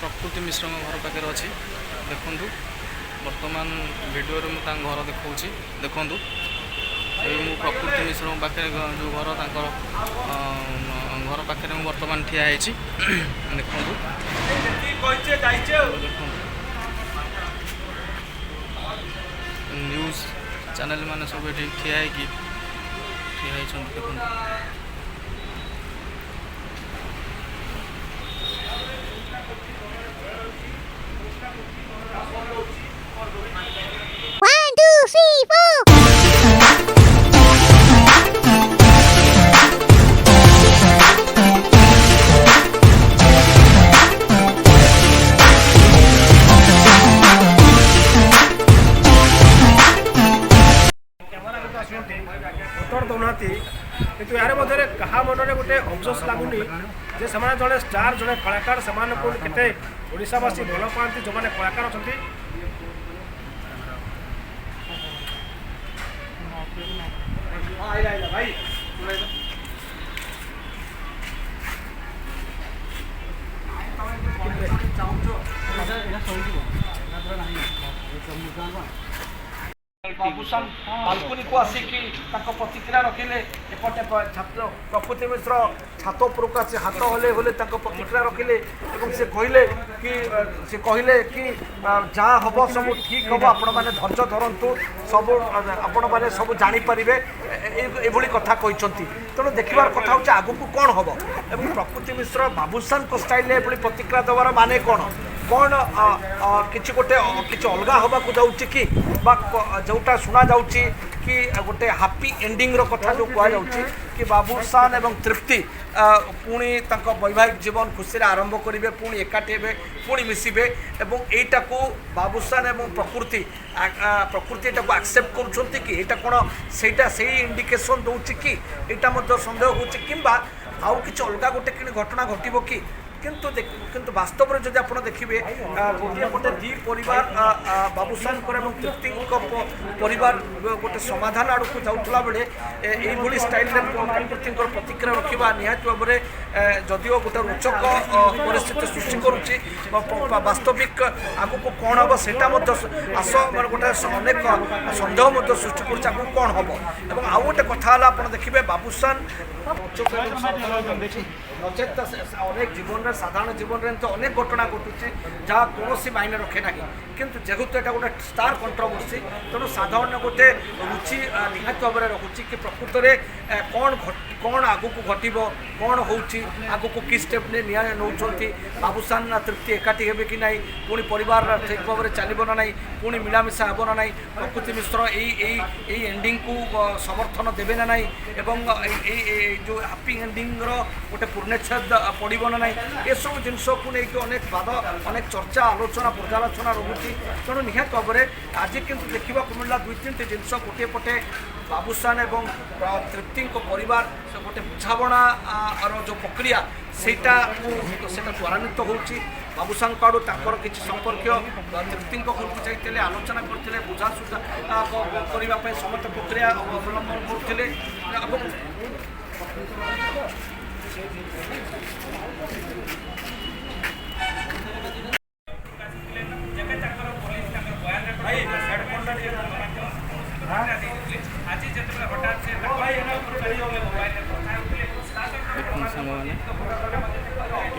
प्रकृति मिश्र घर पाखे अच्छी देखु बर्तमान वीडियो रे मुझे घर देखा देखु मु प्रकृति मिश्र पाखे जो घर घर पाखे बर्तमान ठिया देखु न्यूज चैनल मान सब ये ठिया देखु उत्तर दौना कि यार मध्य क्या मन में गोटे अफसोस लगुनि जे से जड़े स्टार जड़े कलाकार से ओडावासी भल पाती जो मैंने कलाकार अच्छा भाई बाबूसान बालकुनी को आसिकी प्रतिक्रिया रखिले एपटे छात्र प्रकृति मिश्र छात उपरक आसी हाथ हले हले प्रतिक्रिया रखिले से कहले कि जहाँ हम सब ठीक हम आपण मैंने धैर्य धरतु सब आपण मैंने सब जापर ये कथा कहते तेणु देखार कथा हूँ आगू को कौन हम एवं प्रकृति मिश्र बाबूसान को स्टाइल प्रतिक्रिया देवार माने कौन कौन किसी गोटे किसी अलग हवा जाऊँगी कि जोटा शुणा जाऊँगी कि गोटे हापी एंडिंग रो कथा जो कहुच्छी कि बाबूसान एवं तृप्ति पुणी वैवाहिक जीवन खुशी आरंभ करेंगे पुणी एकाठी हे पुणी मिसबे एवं यहीटा को बाबूसान एवं प्रकृति यहाँ को एक्सेप्ट करुँच कि यहाँ कौन से इंडिकेशन दूसरी कि यहाँ सन्देह हो कि आउ कि अलग गोटे कि घटना घटव कि किंतु वास्तव में जब आप देखिए गोटे गोटे दी परिवार बाबूसान तृप्ति परिवार गोटे समाधान आड़ को जाऊला बेले ये स्टाइल प्रकृति प्रतिक्रिया रखा निहत भाव में जदिव गोटे रोचक परिस्थिति सृष्टि करुच्ची वास्तविक आगू को कौन हम से आस गोटे अनेक सन्देह सृष्टि कर कौन हम और आउ गोटे कथा आप देखिए बाबूसान नचेत अनेक जीवन साधारण जीवन में तो अनेक घटना घटुचे जहाँ कौन मायने रखे ना किंतु जेहेतु यहाँ गोटे स्टार कंट्रोवर्सी तेणु साधारण गोटे रुचि निहत भाव में रखुच्छी कि प्रकृत में कौन कौन आगू को घटव कौन होगू को कि स्टेप ने नौ बाबूसान तृप्ति एकाठी हे कि ना पुणी परिवार ठीक भाव में चलो ना पुणी मिलामिशा हे ना प्रकृति मिश्र यही एंडिंग को समर्थन देवे ना एवं जो हापी एंडिंग गोटे पूर्णच्छेद पड़ो ना ये सब जिनस को लेकिन अनेक वाद अनेक चर्चा आलोचना पर्यालोचना रोचे तेणु निहत भाव में आज किंतु देखा मिलला दुई तीन जिनस गोटे पटे बाबूसान एवं तृप्ति परिवार गोटे बुझाणा जो प्रक्रिया सेटा त्वरान्वित होची बाबूसान आड़ू किसी संपर्क तृप्ति घर को जाते आलोचना करते बुझासुझा करने समस्त प्रक्रिया अवलंबन करते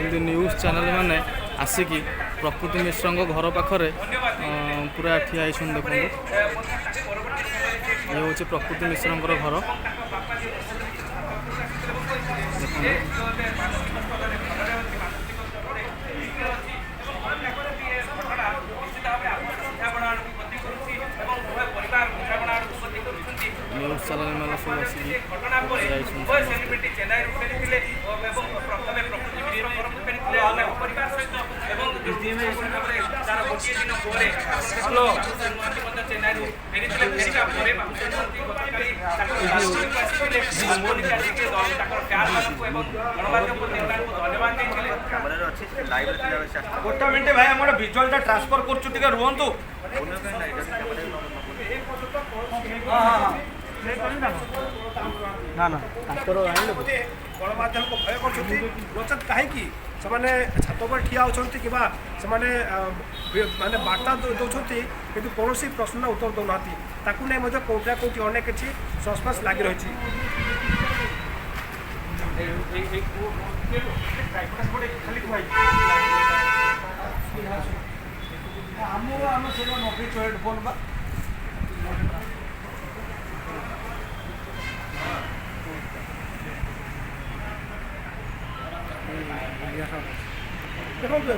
कि न्यूज चैनल मैंने आसिकी प्रकृति मिश्र घर पाखरे पूरा ठिया देखो ये हूँ प्रकृति मिश्र घर न्यूज चैनल में सब गोटे मिनट भाई आम विजुआल ट्रांसफर कर रुहतु हाँ हाँ ନା ନା ତାଙ୍କର ଆଣିଲେ ଗଣମାଧ୍ୟମକୁ ଭୟ କରୁଛନ୍ତି ନଚେତ୍ କାହିଁକି ସେମାନେ ଛାତ ଉପରେ ଠିଆ ହେଉଛନ୍ତି କିମ୍ବା ସେମାନେ ମାନେ ବାର୍ତ୍ତା ଦେଉଛନ୍ତି କିନ୍ତୁ କୌଣସି ପ୍ରଶ୍ନର ଉତ୍ତର ଦେଉନାହାନ୍ତି ତାକୁ ନେଇ ମଧ୍ୟ କେଉଁଠି ନା କେଉଁଠି ଅନେକ କିଛି ସସ୍ପେନ୍ସ ଲାଗି ରହିଛି। ଆମେ ସେଇଟା ମଗେଇଛୁ ହେଡ଼ଫୋନ୍ ବା ଦେଖନ୍ତୁ